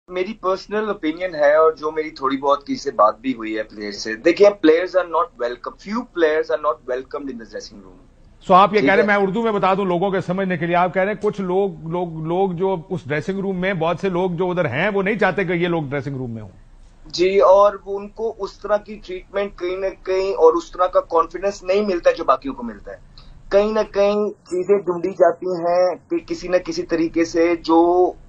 मेरी personal opinion है और जो मेरी थोड़ी बहुत किसी से बात भी हुई है प्लेयर्स से, देखिए players are not welcome, few players are not welcomed in the dressing room. So आप ये कह ठीक रहे हैं, है, मैं उर्दू में बता दूं लोगों के समझने के लिए, आप कह रहे हैं कुछ लोग जो उस ड्रेसिंग रूम में, बहुत से लोग जो उधर हैं वो नहीं चाहते कि ये लोग ड्रेसिंग रूम में हों। जी, और वो उनको उस तरह की ट्रीटमेंट कहीं ना कहीं और उस तरह का कॉन्फिडेंस नहीं मिलता है जो बाकियों को मिलता है। कहीं ना कहीं चीजें ढूंढी जाती हैं कि किसी न किसी तरीके से जो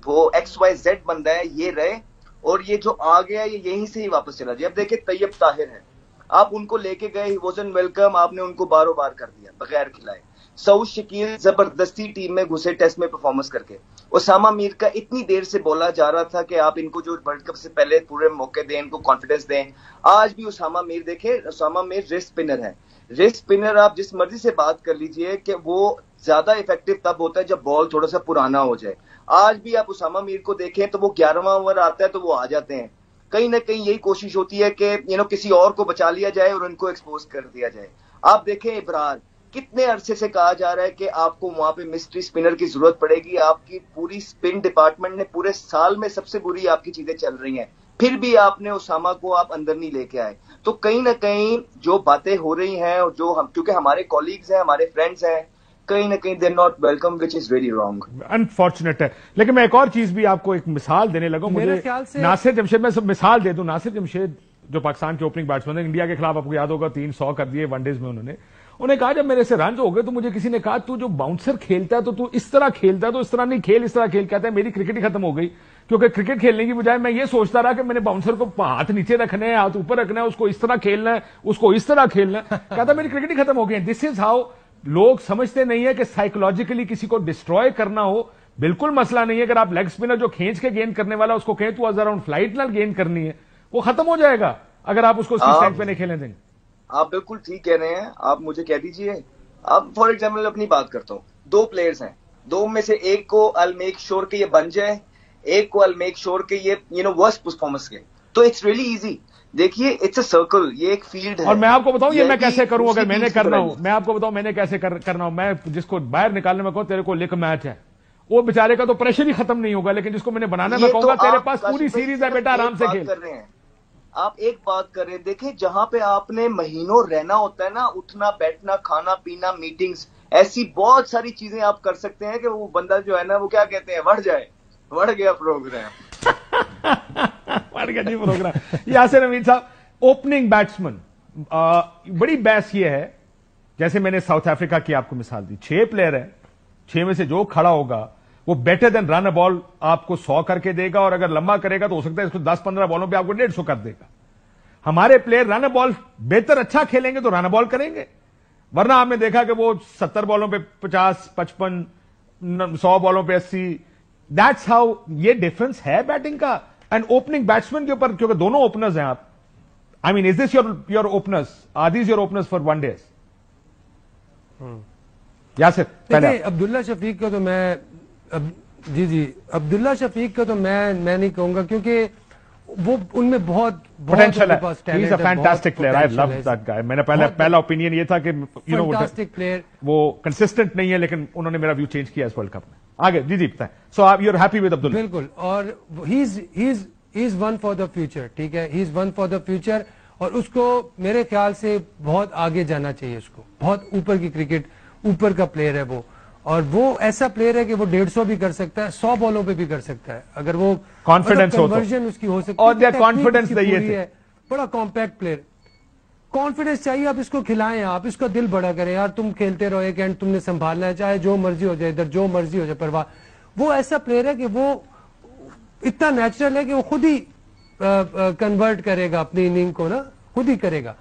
वो XYZ बंदा है ये रहे, और ये जो आ गया ये यहीं से ही वापस चला जाए। अब देखिए तैयब ताहिर है, आप उनको लेके गए, ही वॉजंट वेलकम, आपने उनको बारो बार कर दिया बगैर खिलाए। सऊद शकील जबरदस्ती टीम में घुसे टेस्ट में परफॉर्मेंस करके। ओसामा मीर का इतनी देर से बोला जा रहा था कि आप इनको जो वर्ल्ड कप से पहले पूरे मौके दें, इनको कॉन्फिडेंस दें। आज भी ओसामा मीर देखे, ओसामा मीर रिस्ट स्पिनर है। रिस्ट स्पिनर आप जिस मर्जी से बात कर लीजिए कि वो ज्यादा इफेक्टिव तब होता है जब बॉल थोड़ा सा पुराना हो जाए। आज भी आप ओसामा मीर को देखें तो वो 11वां ओवर आता है तो वो आ जाते हैं। कहीं ना कहीं यही कोशिश होती है कि किसी और को बचा लिया जाए और उनको एक्सपोज कर दिया जाए। आप देखें इब्रार, कितने अरसे से कहा जा रहा है कि आपको वहां पे मिस्ट्री स्पिनर की जरूरत पड़ेगी, आपकी पूरी स्पिन डिपार्टमेंट ने पूरे साल में सबसे बुरी आपकी चीजें चल रही हैं, फिर भी आपने ओसामा को आप अंदर नहीं लेके आए। तो कहीं ना कहीं जो बातें हो रही हैं और जो हम, क्योंकि हमारे कॉलीग्स हैं, हमारे फ्रेंड्स हैं, कहीं ना कहीं they not welcome, which is very wrong, unfortunate है। लेकिन मैं एक और चीज भी आपको एक मिसाल देने लगा, मुझे ख्याल से नासिर जमशेद, मैं मिसाल दे दूं, नासिर जमशेद जो पाकिस्तान के ओपनिंग बैट्समैन है, इंडिया के खिलाफ आपको याद होगा 300 कर दिए वनडेज में उन्हें कहा जब मेरे से रन हो गए तो मुझे किसी ने कहा तू जो बाउंसर खेलता है तो तू इस तरह खेलता है, तो इस तरह नहीं खेल, इस तरह खेल। कहता है मेरी क्रिकेट ही खत्म हो गई, क्योंकि क्रिकेट खेलने की बजाय मैं ये सोचता रहा कि मैंने बाउंसर को हाथ नीचे रखने हैं, हाथ ऊपर रखना है, उसको इस तरह खेलना है, उसको इस तरह खेलना है। कहता मेरी क्रिकेट ही खत्म हो गई। दिस इज हाउ लोग समझते नहीं है कि साइकोलॉजिकली किसी को डिस्ट्रॉय करना हो बिल्कुल मसला नहीं है। अगर आप लेग स्पिनर जो खींच के गेंद करने वाला उसको कहें तू अराउंड फ्लाइट ना गेंद करनी है, वो खत्म हो जाएगा अगर आप उसको उसकी स्ट्रेंथ पे नहीं खेलने देंगे। आप बिल्कुल ठीक कह रहे हैं। आप मुझे कह दीजिए, अब फॉर एग्जाम्पल अपनी बात करता हूँ, दो प्लेयर्स हैं, दो में से एक को आई मेक श्योर कि ये बन जाए, एक को आई मेक श्योर कि ये वर्स्ट परफॉर्मेंस के। तो इट्स रियली इजी। देखिए इट्स अ सर्कल, ये एक फील्ड है। और मैं आपको बताऊं ये मैं कैसे करूं, अगर मैंने करना हो, मैं आपको बताऊं मैंने कैसे करना हो। मैं जिसको बाहर निकालने में कहूं तेरे को लिख मैच है, वो बेचारे का तो प्रेशर ही खत्म नहीं होगा, लेकिन जिसको मैंने बनाना मैं कहूंगा तेरे पास पूरी सीरीज है बेटा, आराम से खेल। आप एक बात कर रहे हैं, देखिए जहां पे आपने महीनों रहना होता है ना, उठना बैठना खाना पीना मीटिंग्स, ऐसी बहुत सारी चीजें आप कर सकते हैं कि वो बंदा जो है ना, वो क्या कहते हैं, बढ़ जाए, बढ़ गया प्रोग्राम। बढ़ गया जी प्रोग्राम। यासिर अमीन साहब, ओपनिंग बैट्समैन, बड़ी बहस ये है, जैसे मैंने साउथ अफ्रीका की आपको मिसाल दी, 6 प्लेयर है, 6 में से जो खड़ा होगा वो better than run a ball आपको 100 करके देगा, और अगर लंबा करेगा तो हो सकता है इसको 10-15 बॉलों पे आपको 150 कर देगा। हमारे प्लेयर रन अ बॉल बेहतर अच्छा खेलेंगे तो रन अ बॉल करेंगे, वरना आपने देखा कि वो 70 बॉलों पे 50, 55, 100 बॉलों पे 80। दैट्स हाउ, ये डिफरेंस है बैटिंग का एंड ओपनिंग बैट्समैन के ऊपर, क्योंकि दोनों ओपनर्स हैं आप। I mean is this your openers, are these your openers for one days? Yasir पहले। अब्दुल्ला शफीक को तो मैं जी अब्दुल्ला शफीक को तो मैं नहीं कहूंगा, क्योंकि वो उनमें बहुत पोटेंशियल है। He is a fantastic player, I love that guy. मैंने पहला ओपिनियन ये था कि फैंटास्टिक प्लेयर, वो कंसिस्टेंट नहीं है, लेकिन उन्होंने मेरा व्यू चेंज किया इस वर्ल्ड कप में। आगे जी बताएं। सो आप you are happy with Abdullah? बिल्कुल, और he is one for the future, ठीक है, he is one for the future, और उसको मेरे ख्याल से बहुत आगे जाना चाहिए, उसको बहुत ऊपर की क्रिकेट, ऊपर का प्लेयर है वो, और वो ऐसा प्लेयर है कि वो 150 भी कर सकता है, 100 बॉलों पे भी कर सकता है, अगर वो कॉन्फिडेंस हो तो। कन्वर्जन उसकी हो सकती है, और कॉन्फिडेंस चाहिए थे। बड़ा कॉम्पैक्ट प्लेयर, कॉन्फिडेंस चाहिए। आप इसको खिलाएं, आप इसका दिल बड़ा करें, यार तुम खेलते रहो, एक एंड तुमने संभालना है, चाहे जो मर्जी हो जाए, इधर जो मर्जी हो जाए, परवाह। वो ऐसा प्लेयर है कि वो इतना नेचुरल है कि वो खुद ही कन्वर्ट करेगा अपनी इनिंग को ना, खुद ही करेगा।